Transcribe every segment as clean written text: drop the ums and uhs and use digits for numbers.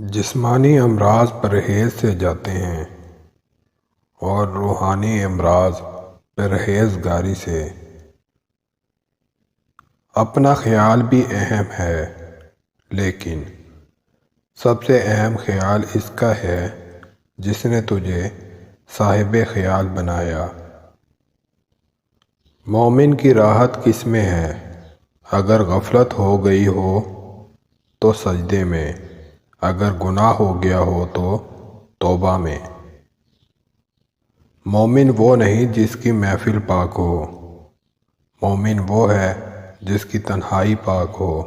جسمانی امراض پرہیز سے جاتے ہیں اور روحانی امراض پرہیزگاری سے۔ اپنا خیال بھی اہم ہے، لیکن سب سے اہم خیال اس کا ہے جس نے تجھے صاحب خیال بنایا۔ مومن کی راحت کس میں ہے؟ اگر غفلت ہو گئی ہو تو سجدے میں، اگر گناہ ہو گیا ہو تو توبہ میں۔ مومن وہ نہیں جس کی محفل پاک ہو، مومن وہ ہے جس کی تنہائی پاک ہو۔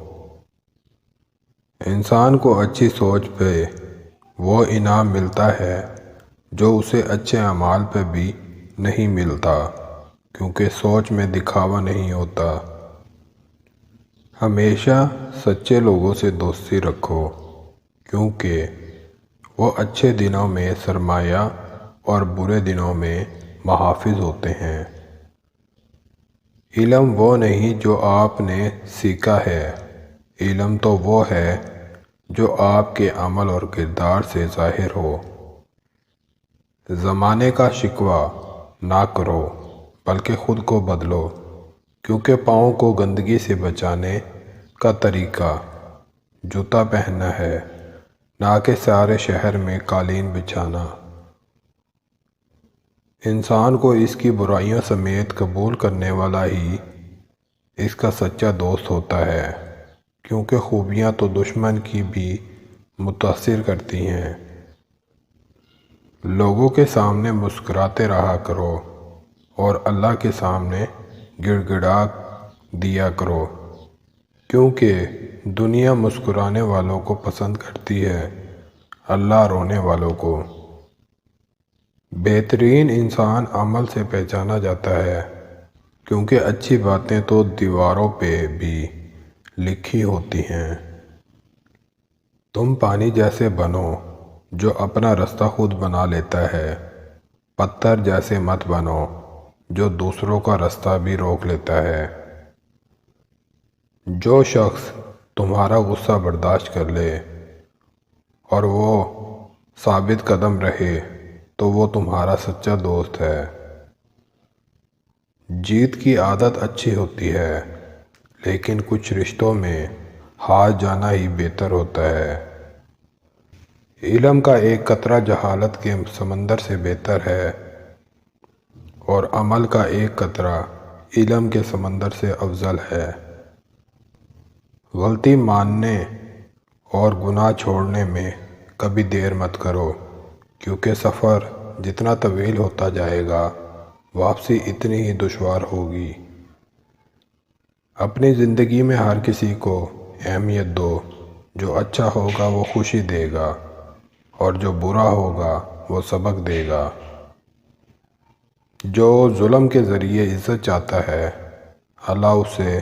انسان کو اچھی سوچ پہ وہ انعام ملتا ہے جو اسے اچھے اعمال پہ بھی نہیں ملتا، کیونکہ سوچ میں دکھاوا نہیں ہوتا۔ ہمیشہ سچے لوگوں سے دوستی رکھو، کیونکہ وہ اچھے دنوں میں سرمایہ اور برے دنوں میں محافظ ہوتے ہیں۔ علم وہ نہیں جو آپ نے سیکھا ہے، علم تو وہ ہے جو آپ کے عمل اور کردار سے ظاہر ہو۔ زمانے کا شکوہ نہ کرو، بلکہ خود کو بدلو، کیونکہ پاؤں کو گندگی سے بچانے کا طریقہ جوتا پہننا ہے، نہ کہ سارے شہر میں قالین بچھانا۔ انسان کو اس کی برائیوں سمیت قبول کرنے والا ہی اس کا سچا دوست ہوتا ہے، کیونکہ خوبیاں تو دشمن کی بھی متاثر کرتی ہیں۔ لوگوں کے سامنے مسکراتے رہا کرو اور اللہ کے سامنے گڑ گڑا دیا کرو، کیونکہ دنیا مسکرانے والوں کو پسند کرتی ہے، اللہ رونے والوں کو۔ بہترین انسان عمل سے پہچانا جاتا ہے، کیونکہ اچھی باتیں تو دیواروں پہ بھی لکھی ہوتی ہیں۔ تم پانی جیسے بنو جو اپنا رستہ خود بنا لیتا ہے، پتھر جیسے مت بنو جو دوسروں کا رستہ بھی روک لیتا ہے۔ جو شخص تمہارا غصہ برداشت کر لے اور وہ ثابت قدم رہے تو وہ تمہارا سچا دوست ہے۔ جیت کی عادت اچھی ہوتی ہے، لیکن کچھ رشتوں میں ہار جانا ہی بہتر ہوتا ہے۔ علم کا ایک قطرہ جہالت کے سمندر سے بہتر ہے، اور عمل کا ایک قطرہ علم کے سمندر سے افضل ہے۔ غلطی ماننے اور گناہ چھوڑنے میں کبھی دیر مت کرو، کیونکہ سفر جتنا طویل ہوتا جائے گا، واپسی اتنی ہی دشوار ہوگی۔ اپنی زندگی میں ہر کسی کو اہمیت دو، جو اچھا ہوگا وہ خوشی دے گا، اور جو برا ہوگا وہ سبق دے گا۔ جو ظلم کے ذریعے عزت چاہتا ہے، اللہ اسے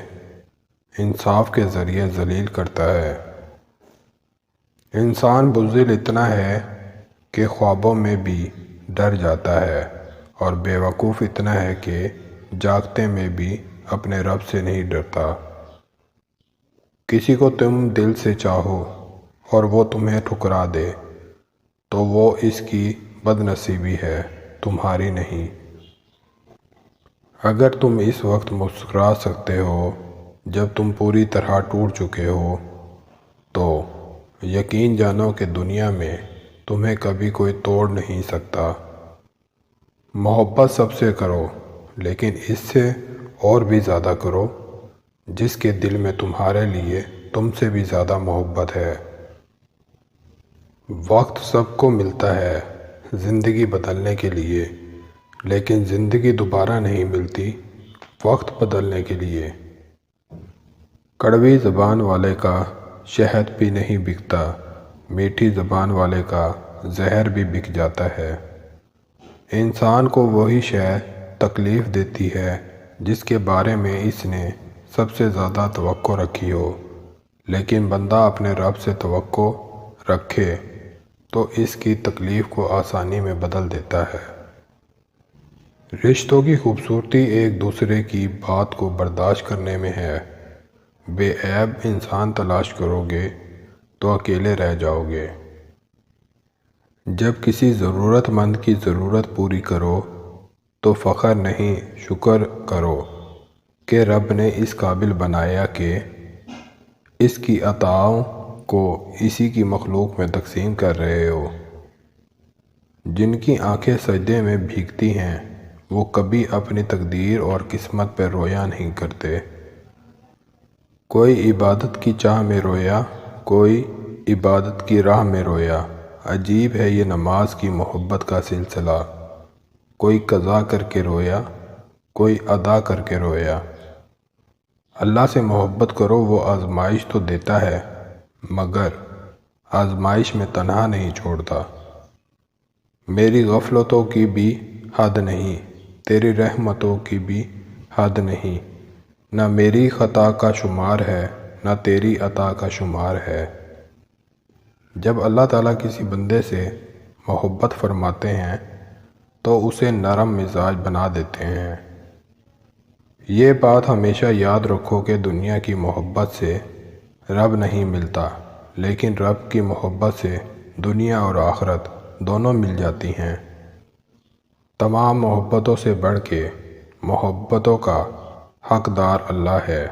انصاف کے ذریعے ذلیل کرتا ہے۔ انسان بزدل اتنا ہے کہ خوابوں میں بھی ڈر جاتا ہے، اور بے وقوف اتنا ہے کہ جاگتے میں بھی اپنے رب سے نہیں ڈرتا۔ کسی کو تم دل سے چاہو اور وہ تمہیں ٹھکرا دے تو وہ اس کی بد نصیبی ہے، تمہاری نہیں۔ اگر تم اس وقت مسکرا سکتے ہو جب تم پوری طرح ٹوٹ چکے ہو، تو یقین جانو کہ دنیا میں تمہیں کبھی کوئی توڑ نہیں سکتا۔ محبت سب سے کرو، لیکن اس سے اور بھی زیادہ کرو جس کے دل میں تمہارے لیے تم سے بھی زیادہ محبت ہے۔ وقت سب کو ملتا ہے زندگی بدلنے کے لیے، لیکن زندگی دوبارہ نہیں ملتی وقت بدلنے کے لیے۔ کڑوی زبان والے کا شہد بھی نہیں بکتا، میٹھی زبان والے کا زہر بھی بک جاتا ہے۔ انسان کو وہی شے تکلیف دیتی ہے جس کے بارے میں اس نے سب سے زیادہ توقع رکھی ہو، لیکن بندہ اپنے رب سے توقع رکھے تو اس کی تکلیف کو آسانی میں بدل دیتا ہے۔ رشتوں کی خوبصورتی ایک دوسرے کی بات کو برداشت کرنے میں ہے۔ بے عیب انسان تلاش کرو گے تو اکیلے رہ جاؤ گے۔ جب کسی ضرورت مند کی ضرورت پوری کرو تو فخر نہیں شکر کرو کہ رب نے اس قابل بنایا کہ اس کی عطاؤں کو اسی کی مخلوق میں تقسیم کر رہے ہو۔ جن کی آنکھیں سجدے میں بھیگتی ہیں وہ کبھی اپنی تقدیر اور قسمت پر رویا نہیں کرتے۔ کوئی عبادت کی چاہ میں رویا، کوئی عبادت کی راہ میں رویا۔ عجیب ہے یہ نماز کی محبت کا سلسلہ، کوئی قضا کر کے رویا، کوئی ادا کر کے رویا۔ اللہ سے محبت کرو، وہ آزمائش تو دیتا ہے مگر آزمائش میں تنہا نہیں چھوڑتا۔ میری غفلتوں کی بھی حد نہیں، تیری رحمتوں کی بھی حد نہیں۔ نہ میری خطا کا شمار ہے، نہ تیری عطا کا شمار ہے۔ جب اللہ تعالیٰ کسی بندے سے محبت فرماتے ہیں تو اسے نرم مزاج بنا دیتے ہیں۔ یہ بات ہمیشہ یاد رکھو کہ دنیا کی محبت سے رب نہیں ملتا، لیکن رب کی محبت سے دنیا اور آخرت دونوں مل جاتی ہیں۔ تمام محبتوں سے بڑھ کے محبتوں کا حقدار اللہ ہے۔